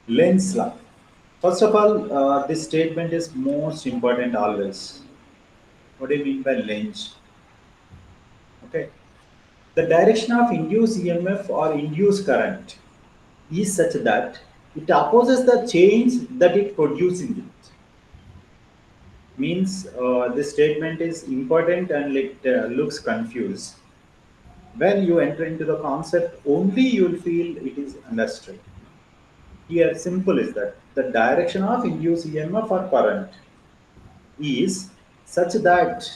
Lenz's law. First of all, this statement is most important always. What do you mean by Lenz? Okay. The direction of induced EMF or induced current is such that it opposes the change that it produces in it. Means this statement is important and it looks confused. When you enter into the concept, only you will feel it is understood. Here, simple is that the direction of induced EMF or current is such that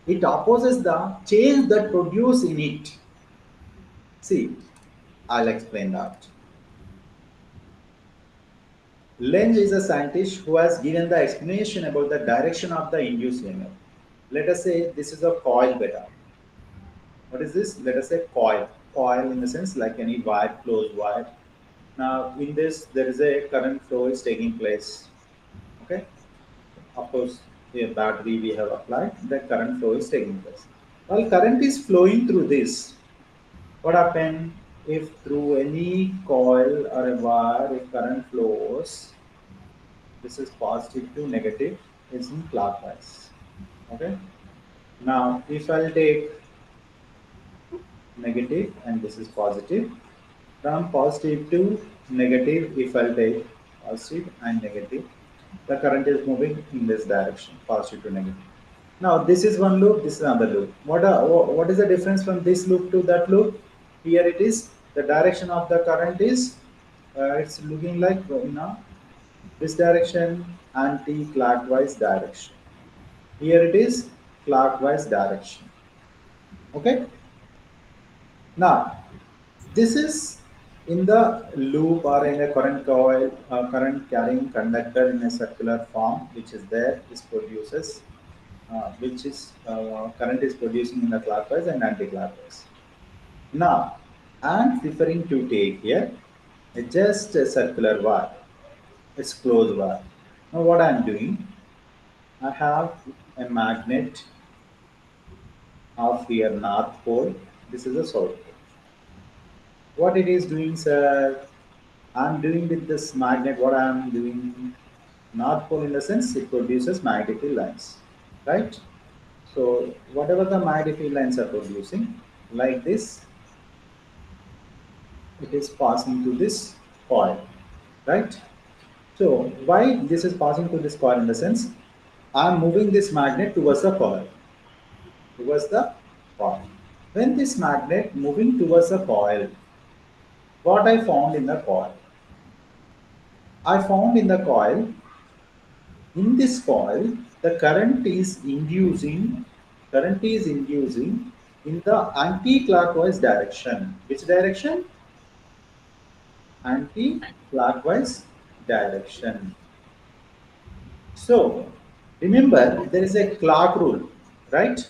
it opposes the change that produce in it. See, I'll explain that. Lenz is a scientist who has given the explanation about the direction of the induced EMF. Let us say this is a coil beta. What is this? Let us say coil. Coil in the sense like any wire, closed wire. Now in this there is a current flow is taking place. Okay. Of course, the battery we have applied, the current flow is taking place. While current is flowing through this, what happens if through any coil or a wire, if current flows, this is positive to negative, is in clockwise. Okay. Now, if I'll take negative and this is positive, from positive to negative, if I'll take positive and negative, the current is moving in this direction, positive to negative. Now this is one loop, this is another loop. What is the difference from this loop to that loop? Here it is, the direction of the current is, it's looking like this direction, anti-clockwise direction. Here it is, clockwise direction. Okay. Now this is in the loop or in a current coil, current carrying conductor in a circular form, which is there, this produces, which is current is producing in the clockwise and anti-clockwise. Now, I'm preferring to take here just a circular wire, it's closed wire. Now, what I'm doing, I have a magnet of here north pole. This is a south pole. What it is doing, sir? I'm doing with this magnet. What I'm doing, north pole in the sense it produces magnetic field lines, right? So whatever the magnetic field lines are producing, like this, it is passing to this coil, right? So why this is passing to this coil in the sense, I am moving this magnet towards the coil, towards the coil. When this magnet moving towards the coil, what I found in the coil? I found in the coil, in this coil, the current is inducing in the anti-clockwise direction. Which direction? Anti-clockwise direction. So remember there is a clock rule, right?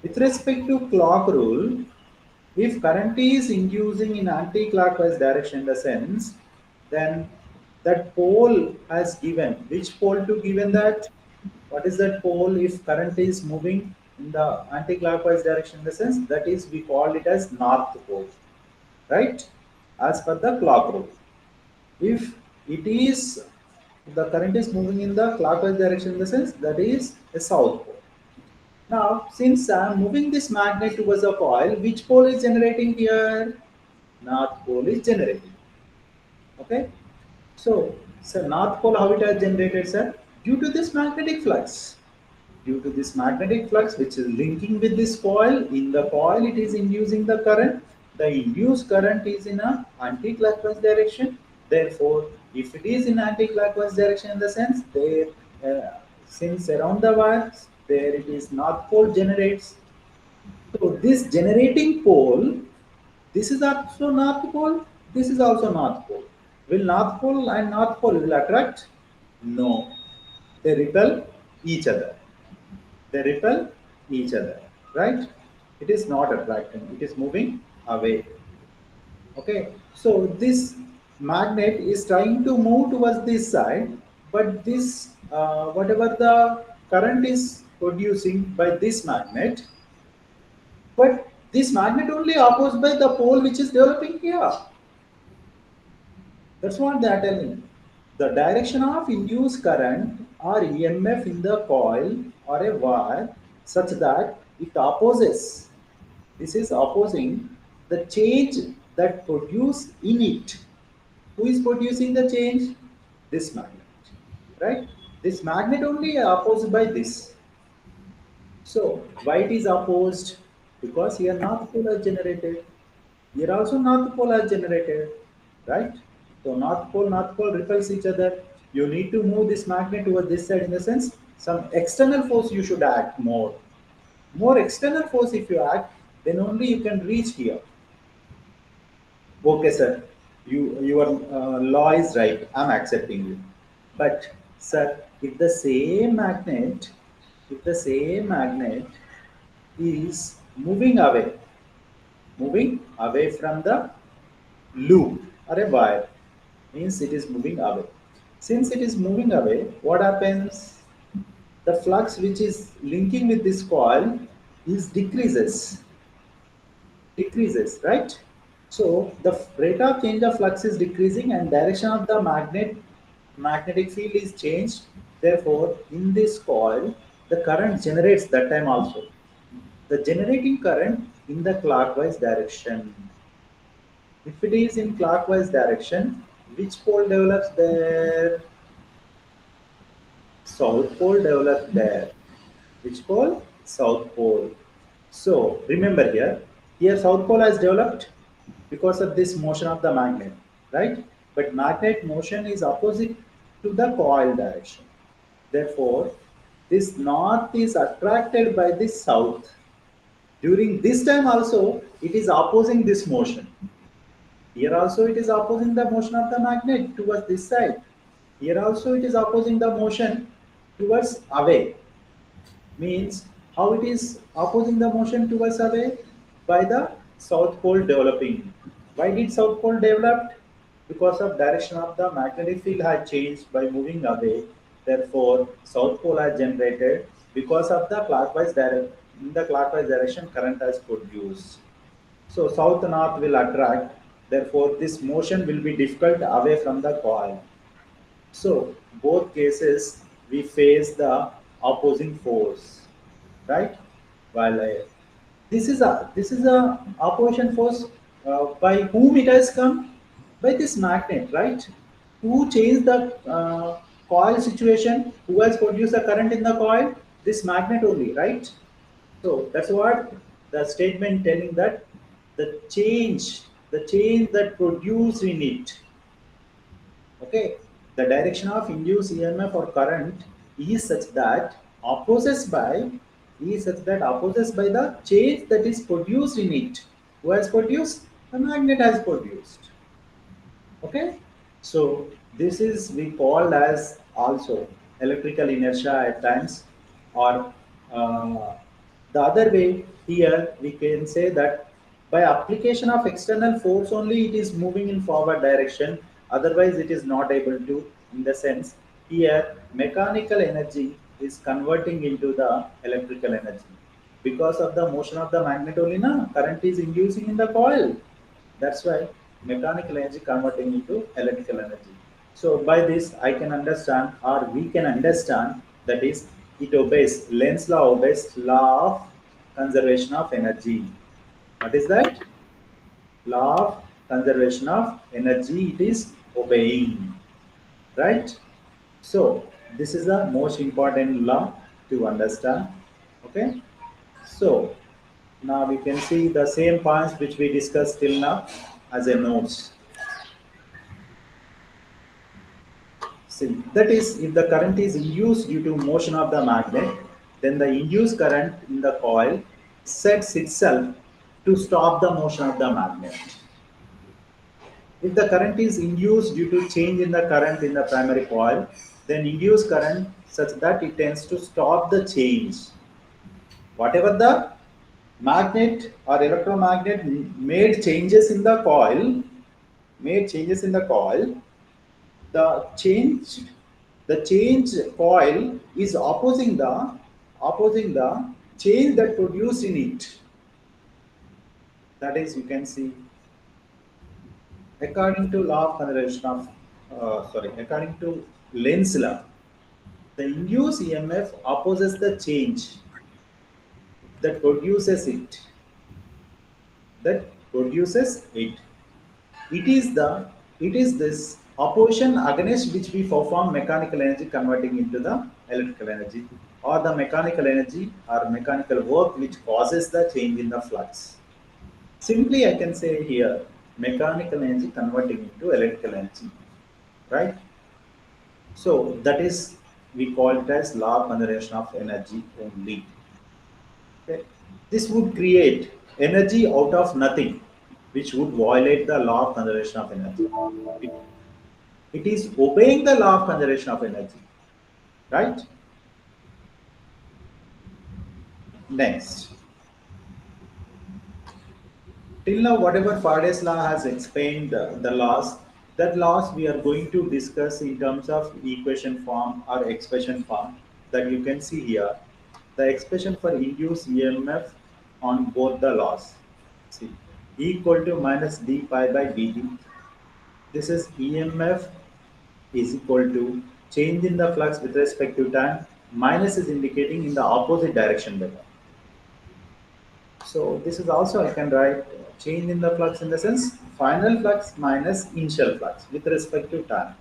With respect to clock rule, if current is inducing in anti-clockwise direction in the sense, then that pole has given. Which pole to given that? What is that pole if current is moving in the anti-clockwise direction in the sense? That is, we call it as north pole, right? As per the clock rule. If it is, the current is moving in the clockwise direction in the sense, that is a south pole. Now, since I am moving this magnet towards the coil, which pole is generating here? North pole is generating. Okay. So North pole, how it has generated, sir? Due to this magnetic flux. Due to this magnetic flux, which is linking with this coil, in the coil it is inducing the current. The induced current is in a anti-clockwise direction. Therefore, if it is in anti-clockwise direction in the sense, there, since around the wires, there it is north pole generates. So this generating pole, this is also north pole, this is also north pole. Will north pole and north pole will attract? No. They repel each other. They repel each other, right? It is not attracting, it is moving away. Okay, so this magnet is trying to move towards this side, but this whatever the current is producing by this magnet, but this magnet only opposed by the pole which is developing here. That's what they are telling. The direction of induced current or EMF in the coil or a wire such that it opposes. This is opposing the change that produce in it. Who is producing the change? This magnet, right? This magnet only opposed by this. So why it is opposed? Because here north pole are generated. Here also north pole are generated, right? So north pole repels each other. You need to move this magnet towards this side in the sense some external force you should act more. More external force if you act, then only you can reach here. Okay, sir. Your law is right. I'm accepting you. But sir, if the same magnet is moving away from the loop or a wire, means it is moving away. Since it is moving away, what happens? The flux which is linking with this coil is decreases, right? So the rate of change of flux is decreasing and direction of the magnetic field is changed. Therefore, in this coil, the current generates that time also. The generating current in the clockwise direction. If it is in clockwise direction, which pole develops there? South pole develops there. Which pole? South pole. So remember here South pole has developed because of this motion of the magnet, right? But magnet motion is opposite to the coil direction. Therefore, this north is attracted by this south. During this time also, it is opposing this motion. Here also it is opposing the motion of the magnet towards this side. Here also it is opposing the motion towards away. Means how it is opposing the motion towards away? By the south pole developing. Why did south pole develop? Because of direction of the magnetic field had changed by moving away. Therefore, south pole has generated because of the clockwise direction. In the clockwise direction, current has produced. So south north will attract. Therefore, this motion will be difficult away from the coil. So both cases we face the opposing force, right? While this is a opposition force by whom it has come? By this magnet, right? Who changed the coil situation? Who has produced the current in the coil? This magnet only, right? So that's what the statement telling that the change that produced in it. Okay, the direction of induced EMF or current is such that opposes by the change that is produced in it. Who has produced? The magnet has produced. Okay, so this is we call as also electrical inertia at times, or uh, the other way here we can say that by application of external force only it is moving in forward direction, otherwise it is not able to. In the sense here mechanical energy is converting into the electrical energy because of the motion of the magnet only. Na current is inducing in the coil, that's why mechanical energy converting into electrical energy. So by this I can understand, or we can understand, that is it obeys Lenz's law, obeys law of conservation of energy. What is that? Law of conservation of energy it is obeying, right? So this is the most important law to understand. Okay. So now we can see the same points which we discussed till now as a notes. See, that is, if the current is induced due to motion of the magnet, then the induced current in the coil sets itself to stop the motion of the magnet. If the current is induced due to change in the current in the primary coil, then induced current such that it tends to stop the change. Whatever the magnet or electromagnet made changes in the coil, the change The change coil is opposing the change that produced in it. That is, you can see, according to law of conservation of, according to Lenz's law, the induced EMF opposes the change that produces it. That produces it. It is the it is this opposition against which we perform mechanical energy converting into the electrical energy, or the mechanical energy or mechanical work which causes the change in the flux. Simply, I can say here mechanical energy converting into electrical energy, right? So that is, we call it as law of conservation of energy only. Okay. This would create energy out of nothing, which would violate the law of conservation of energy. It, it is obeying the law of conservation of energy, right? Next, till now, whatever Faraday's law has explained the laws, that laws we are going to discuss in terms of equation form or expression form that you can see here. The expression for induced EMF on both the laws. See, E equal to minus d pi by dt. This is EMF is equal to change in the flux with respect to time. Minus is indicating in the opposite direction better. So this is also, I can write change in the flux in the sense final flux minus initial flux with respect to time.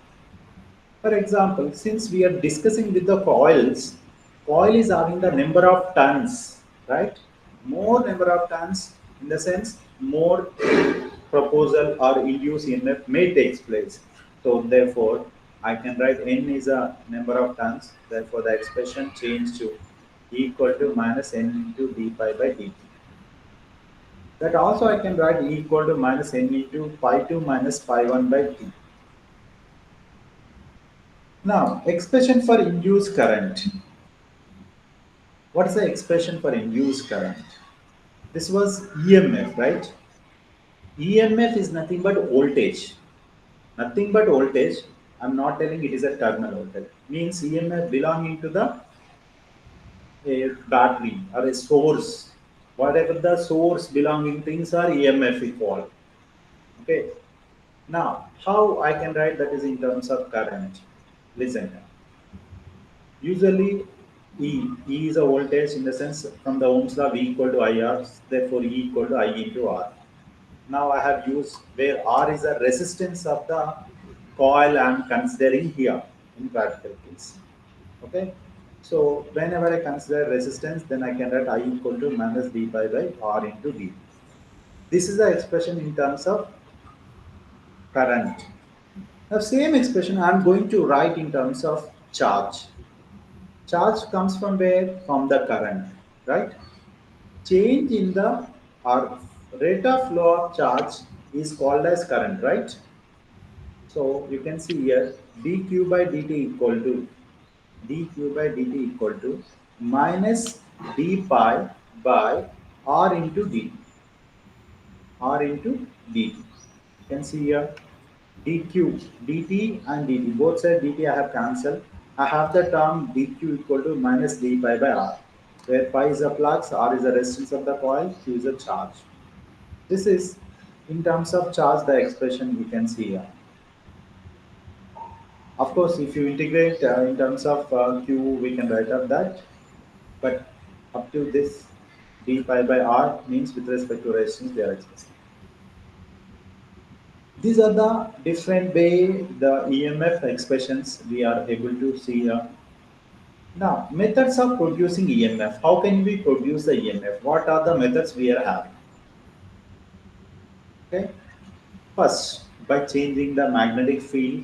For example, since we are discussing with the coils, coil is having the number of turns, right? More number of turns in the sense more proposal or induced EMF may takes place. So therefore, I can write n is a number of turns. Therefore, the expression change to E equal to minus n into d pi by dt. That also I can write E equal to minus n into pi 2 minus pi 1 by t. Now, expression for induced current. What is the expression for induced current? This was EMF, right? EMF is nothing but voltage. Nothing but voltage. I'm not telling it is a terminal voltage. Means EMF belonging to the a battery or a source. Whatever the source belonging things are EMF equal. Okay. Now, how I can write that is in terms of current? Listen. Usually, E is a voltage in the sense from the Ohm's law V equal to IR, therefore E equal to I into R. Now I have used where R is a resistance of the coil I am considering here in practical case. Okay. So whenever I consider resistance, then I can write I equal to minus d pi by R into d. This is the expression in terms of current. Now same expression I am going to write in terms of charge. Charge comes from where? From the current, right? Change in the or rate of flow of charge is called as current, right? So you can see here dq by dt equal to minus d pi by r into d r into dt. You can see here dq, dt and dt. Both sides dt I have cancelled. I have the term dq equal to minus d pi by r, where pi is a flux, r is the resistance of the coil, q is a charge. This is in terms of charge the expression you can see here. Of course, if you integrate in terms of q, we can write up that. But up to this d pi by r means with respect to resistance they are expressed. These are the different way the EMF expressions we are able to see here. Now, methods of producing EMF. How can we produce the EMF? What are the methods we are having? Okay. First, by changing the magnetic field.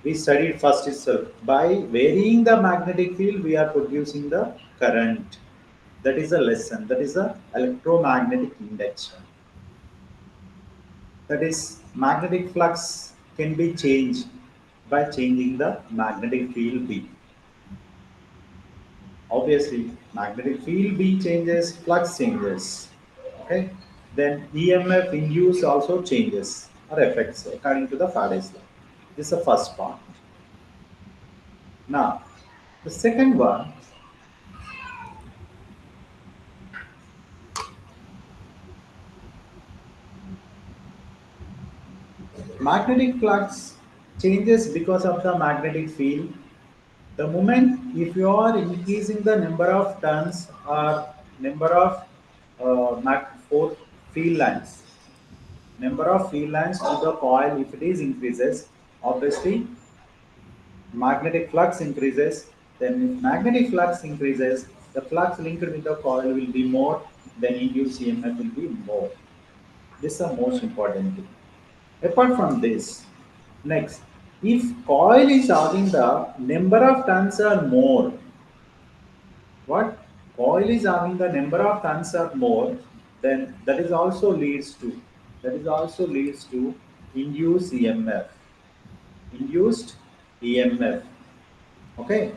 We studied first itself. By varying the magnetic field, we are producing the current. That is a lesson. That is a electromagnetic induction. That is, magnetic flux can be changed by changing the magnetic field B. Obviously, magnetic field B changes, flux changes. Okay. Then EMF induced also changes or affects according to the Faraday's law. This is the first part. Now, the second one, magnetic flux changes because of the magnetic field. The moment if you are increasing the number of turns or number of four field lines, number of field lines to the coil, if it is increases, obviously magnetic flux increases. Then if magnetic flux increases, the flux linked with the coil will be more, then induced EMF will be more. This is the most important thing. Apart from this, next, if coil is having the number of turns are more, what coil is having the number of turns or more, then that is also leads to induced EMF. Induced EMF. Okay.